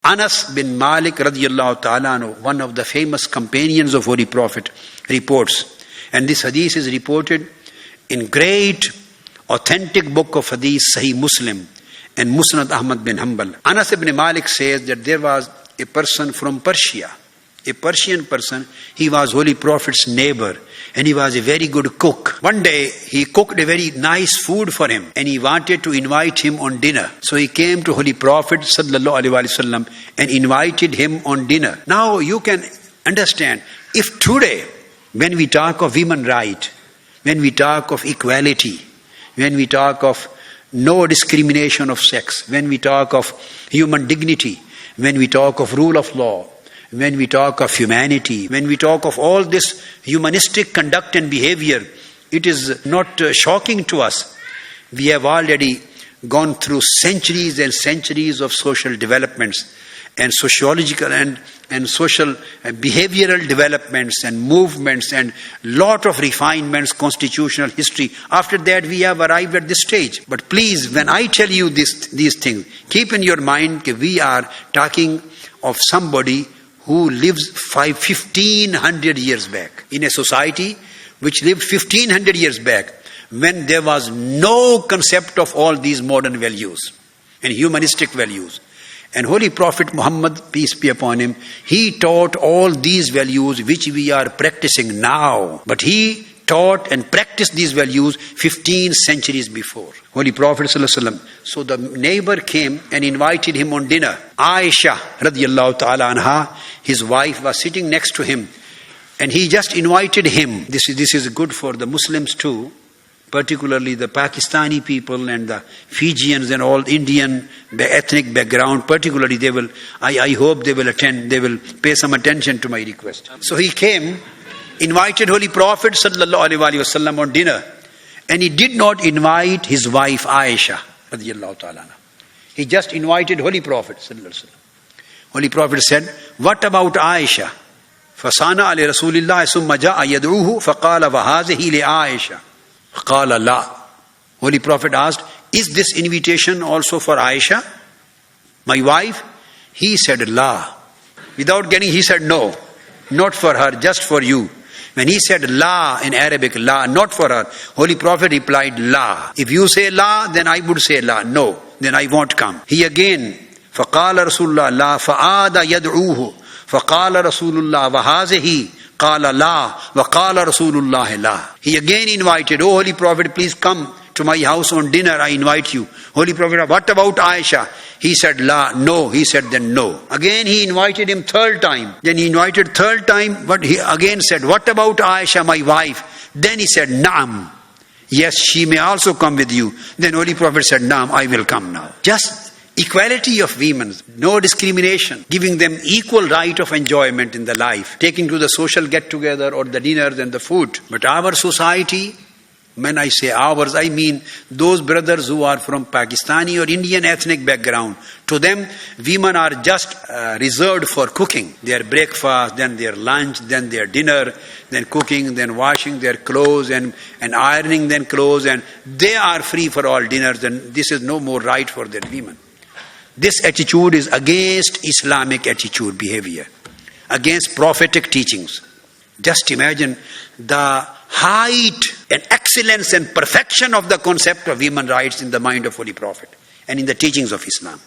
Anas bin Malik radiyallahu ta'ala anhu, one of the famous companions of Holy Prophet, reports. And this hadith is reported in great authentic book of hadith, Sahih Muslim and Musnad Ahmad bin Hanbal. Anas ibn Malik says that there was a person from Persia, a Persian person. He was Holy Prophet's neighbor and he was a very good cook. One day he cooked a very nice food for him and he wanted to invite him on dinner. So he came to Holy Prophet sallallahu alaihi wasallam and invited him on dinner. Now you can understand, if today when we talk of women right, when we talk of equality, when we talk of no discrimination of sex, when we talk of human dignity, when we talk of rule of law, when we talk of humanity, when we talk of all this humanistic conduct and behavior, it is not shocking to us. We have already gone through centuries and centuries of social developments and sociological and social behavioral developments and movements and lot of refinements, constitutional history. After that we have arrived at this stage. But please, when I tell you these things, keep in your mind that we are talking of somebody who lives 1500 years back, in a society which lived 1500 years back, when there was no concept of all these modern values and humanistic values. And Holy Prophet Muhammad, peace be upon him, he taught all these values which we are practicing now. But he taught and practiced these values 15 centuries before. Holy Prophet sallallahu alaihi wasallam. So the neighbor came and invited him on dinner. Aisha radiyallahu ta'ala anha, his wife, was sitting next to him. And he just invited him. This is good for the Muslims too, particularly the Pakistani people and the Fijians and all Indian ethnic background, particularly I hope they will pay some attention to my request. So he came, invited Holy Prophet sallallahu alaihi wasallam on dinner, and he did not invite his wife Aisha radiyallahu ta'ala. He just invited Holy Prophet sallallahu alaihi wasallam. Holy Prophet said, "What about Aisha?" فَصَانَ عَلَيْهِ رَسُولِ اللَّهِ ثُمَّ جَاءَ يَدْعُوهُ فَقَالَ وَهَذِهِ لِعَائِشَةَ قَالَ لَا. Holy Prophet asked, "Is this invitation also for Aisha, my wife?" He said, "La." Without getting, he said, "No, not for her, just for you." When he said la in Arabic, la, not for her, Holy Prophet replied, "La." If you say la, then I would say la. No, then I won't come. He again, فَقَالَ رَسُولُ اللَّهِ لَا فَعَادَ يَدْعُوهُ فَقَالَ رَسُولُ اللَّهِ وَهَذِهِ قَالَ لَا وَقَالَ رَسُولُ اللَّهِ لَا. He again invited, "Oh Holy Prophet, please come to my house on dinner, I invite you." Holy Prophet, "What about Aisha?" He said, "La." No. He said, "Then no." Again he invited him third time. Then he invited third time, but he again said, "What about Aisha, my wife?" Then he said, "Naam." Yes, she may also come with you. Then Holy Prophet said, "Naam, I will come now." Just equality of women, no discrimination, giving them equal right of enjoyment in the life, taking to the social get-together or the dinners and the food. But our society, when I say ours, I mean those brothers who are from Pakistani or Indian ethnic background. To them, women are just reserved for cooking. Their breakfast, then their lunch, then their dinner, then cooking, then washing their clothes and ironing their clothes. And they are free for all dinners, and this is no more right for their women. This attitude is against Islamic attitude, behavior, against prophetic teachings. Just imagine the height and excellence and perfection of the concept of human rights in the mind of Holy Prophet and in the teachings of Islam.